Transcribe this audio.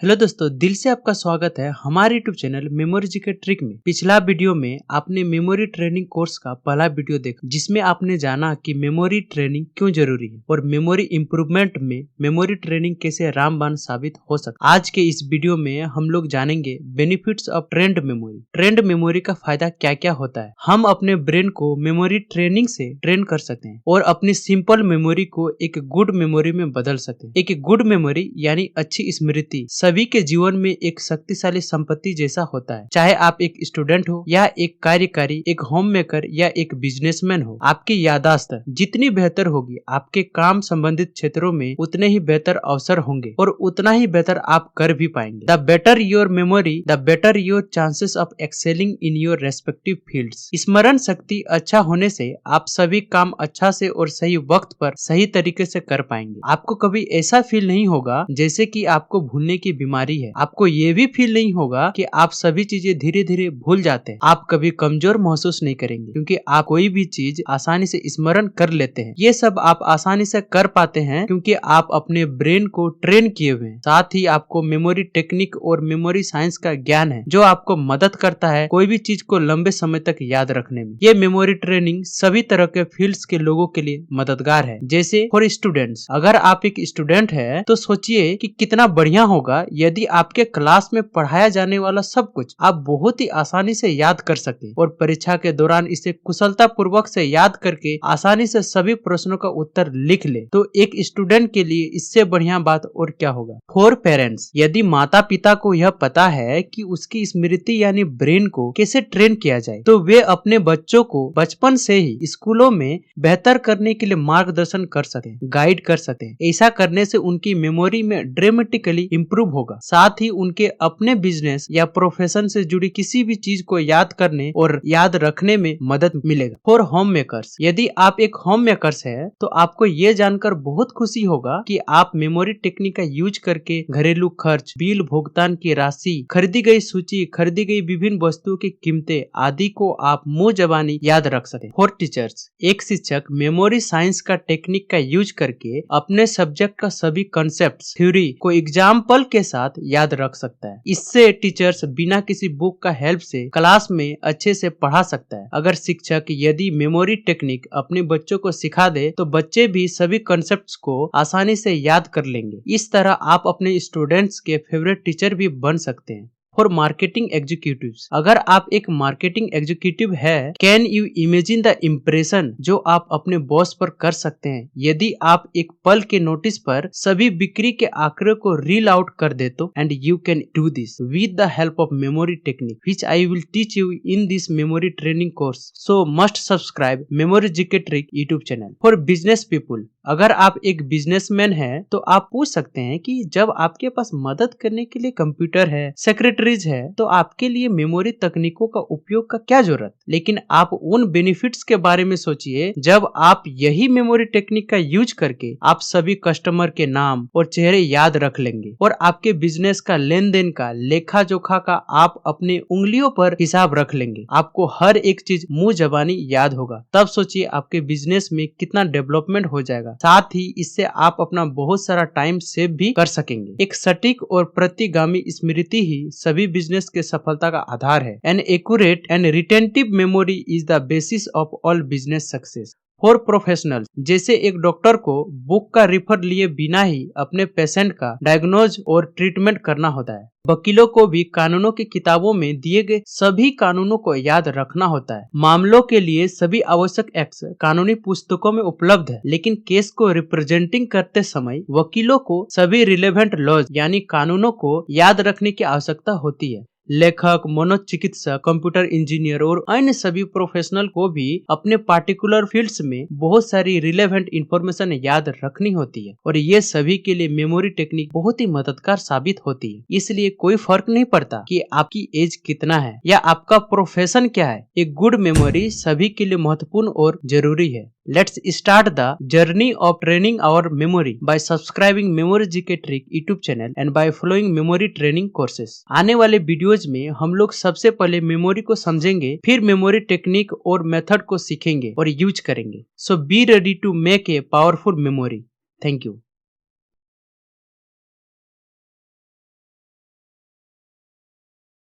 Hello दोस्तों, दिल से आपका स्वागत है हमारे YouTube channel memory GK trick में। पिछला वीडियो में आपने मेमोरी ट्रेनिंग कोर्स का पहला वीडियो देखा, जिसमें आपने जाना कि मेमोरी ट्रेनिंग क्यों जरूरी है और मेमोरी इंप्रूवमेंट में मेमोरी ट्रेनिंग कैसे रामबाण साबित हो सकता है। आज के इस वीडियो में हम लोग जानेंगे benefits of trend memory. Trend memory का फायदा क्या क्या होता है। हम अपने ब्रेन को मेमोरी ट्रेनिंग से ट्रेन कर सकते हैं और अपनी सिंपल मेमोरी को एक गुड मेमोरी में बदल सकते हैं। एक गुड मेमोरी यानी अच्छी स्मृति सभी के जीवन में एक शक्तिशाली संपत्ति जैसा होता है। चाहे आप एक स्टूडेंट हो या एक कार्यकारी, एक होम मेकर या एक बिजनेसमैन हो, आपकी याददाश्त जितनी बेहतर होगी, आपके काम संबंधित क्षेत्रों में उतने ही बेहतर अवसर होंगे और उतना ही बेहतर आप कर भी पाएंगे। The better your memory, the better your chances of excelling in your respective fields. स्मरण शक्ति अच्छा होने से आप सभी काम अच्छा से और सही वक्त पर सही तरीके से कर पाएंगे। आपको कभी ऐसा फील नहीं होगा जैसे कि आपको भूलने की बीमारी है। आपको ये भी फील नहीं होगा कि आप सभी चीजें धीरे धीरे भूल जाते हैं। आप कभी कमजोर महसूस नहीं करेंगे क्योंकि आप कोई भी चीज आसानी से स्मरण कर लेते हैं। ये सब आप आसानी से कर पाते हैं क्योंकि आप अपने ब्रेन को ट्रेन किए हुए हैं। साथ ही आपको मेमोरी टेक्निक और मेमोरी साइंस का ज्ञान है जो आपको मदद करता है कोई भी चीज को लंबे समय तक याद रखने में। ये मेमोरी ट्रेनिंग सभी तरह के फील्ड्स के लोगों के लिए मददगार है। जैसे फॉर स्टूडेंट्स, अगर आप एक स्टूडेंट है तो सोचिए कि कितना बढ़िया होगा यदि आपके क्लास में पढ़ाया जाने वाला सब कुछ आप बहुत ही आसानी से याद कर सके और परीक्षा के दौरान इसे कुशलता पूर्वक से याद करके आसानी से सभी प्रश्नों का उत्तर लिख ले, तो एक स्टूडेंट के लिए इससे बढ़िया बात और क्या होगा। फॉर पेरेंट्स, यदि माता पिता को यह पता है कि उसकी स्मृति यानी ब्रेन को कैसे ट्रेन किया जाए, तो वे अपने बच्चों को बचपन से ही स्कूलों में बेहतर करने के लिए मार्गदर्शन कर सकते हैं, गाइड कर सकते हैं। ऐसा करने से उनकी मेमोरी में ड्रामेटिकली इम्प्रूव होगा। साथ ही उनके अपने बिजनेस या प्रोफेशन से जुड़ी किसी भी चीज को याद करने और याद रखने में मदद मिलेगा। फॉर होम मेकर्स, यदि आप एक होम मेकर्स है तो आपको ये जानकर बहुत खुशी होगा कि आप मेमोरी टेक्निक का यूज करके घरेलू खर्च, बिल भुगतान की राशि, खरीदी गई सूची, खरीदी गई विभिन्न वस्तुओं की कीमतें आदि को आप मुंह जबानी याद रख सके। फॉर टीचर्स, एक शिक्षक मेमोरी साइंस का टेक्निक का यूज करके अपने सब्जेक्ट का सभी कंसेप्ट, थ्योरी को एग्जाम्पल के साथ याद रख सकता है। इससे टीचर्स बिना किसी बुक का हेल्प से क्लास में अच्छे से पढ़ा सकता है। अगर शिक्षक यदि मेमोरी टेक्निक अपने बच्चों को सिखा दे तो बच्चे भी सभी कॉन्सेप्ट्स को आसानी से याद कर लेंगे। इस तरह आप अपने स्टूडेंट्स के फेवरेट टीचर भी बन सकते हैं। फॉर मार्केटिंग एग्जीक्यूटिव्स, अगर आप एक मार्केटिंग एग्जीक्यूटिव है, can you imagine the impression जो आप अपने बॉस पर कर सकते हैं यदि आप एक पल के नोटिस पर सभी बिक्री के आंकड़े को रील आउट कर दे तो। And you can do this with the help of memory technique which I will teach you in this memory training course. So must subscribe memory GK trick YouTube channel. For business people, अगर आप एक businessman है तो आप पूछ सकते हैं कि जब आपके पास मदद करने के लिए कंप्यूटर है, सेक्रेटरीज है, तो आपके लिए मेमोरी तकनीकों का उपयोग का क्या जरूरत। लेकिन आप उन बेनिफिट्स के बारे में सोचिए जब आप यही मेमोरी टेक्निक का यूज करके आप सभी कस्टमर के नाम और चेहरे याद रख लेंगे और आपके बिजनेस का लेन देन का, लेखा जोखा का आप अपने उंगलियों पर हिसाब रख लेंगे। आपको हर एक चीज मुंह जबानी याद होगा। तब सोचिए आपके बिजनेस में कितना डेवलपमेंट हो जाएगा। साथ ही इससे आप अपना बहुत सारा टाइम सेव भी कर सकेंगे। एक सटीक और प्रतिगामी स्मृति ही सभी बिजनेस के सफलता का आधार है। An accurate and retentive memory is the basis of all business success. For professional, जैसे एक डॉक्टर को बुक का रिफर लिए बिना ही अपने पेशेंट का डायग्नोज और ट्रीटमेंट करना होता है। वकीलों को भी कानूनों की किताबों में दिए गए सभी कानूनों को याद रखना होता है। मामलों के लिए सभी आवश्यक एक्ट्स कानूनी पुस्तकों में उपलब्ध है, लेकिन केस को रिप्रेजेंटिंग करते समय वकीलों को सभी रिलेवेंट लॉज यानी कानूनों को याद रखने की आवश्यकता होती है। लेखक, मनोचिकित्सक, कंप्यूटर इंजीनियर और अन्य सभी प्रोफेशनल को भी अपने पार्टिकुलर फील्ड्स में बहुत सारी रिलेवेंट इंफॉर्मेशन याद रखनी होती है और ये सभी के लिए मेमोरी टेक्निक बहुत ही मददगार साबित होती है। इसलिए कोई फर्क नहीं पड़ता कि आपकी एज कितना है या आपका प्रोफेशन क्या है, एक गुड मेमोरी सभी के लिए महत्वपूर्ण और जरूरी है। Let's start the journey of training our memory by subscribing Memory GK Trick YouTube channel and by following memory training courses। आने वाले वीडियोज में हम लोग सबसे पहले मेमोरी को समझेंगे, फिर मेमोरी टेक्निक और मेथड को सीखेंगे और यूज करेंगे। So be ready to make a powerful memory। Thank you।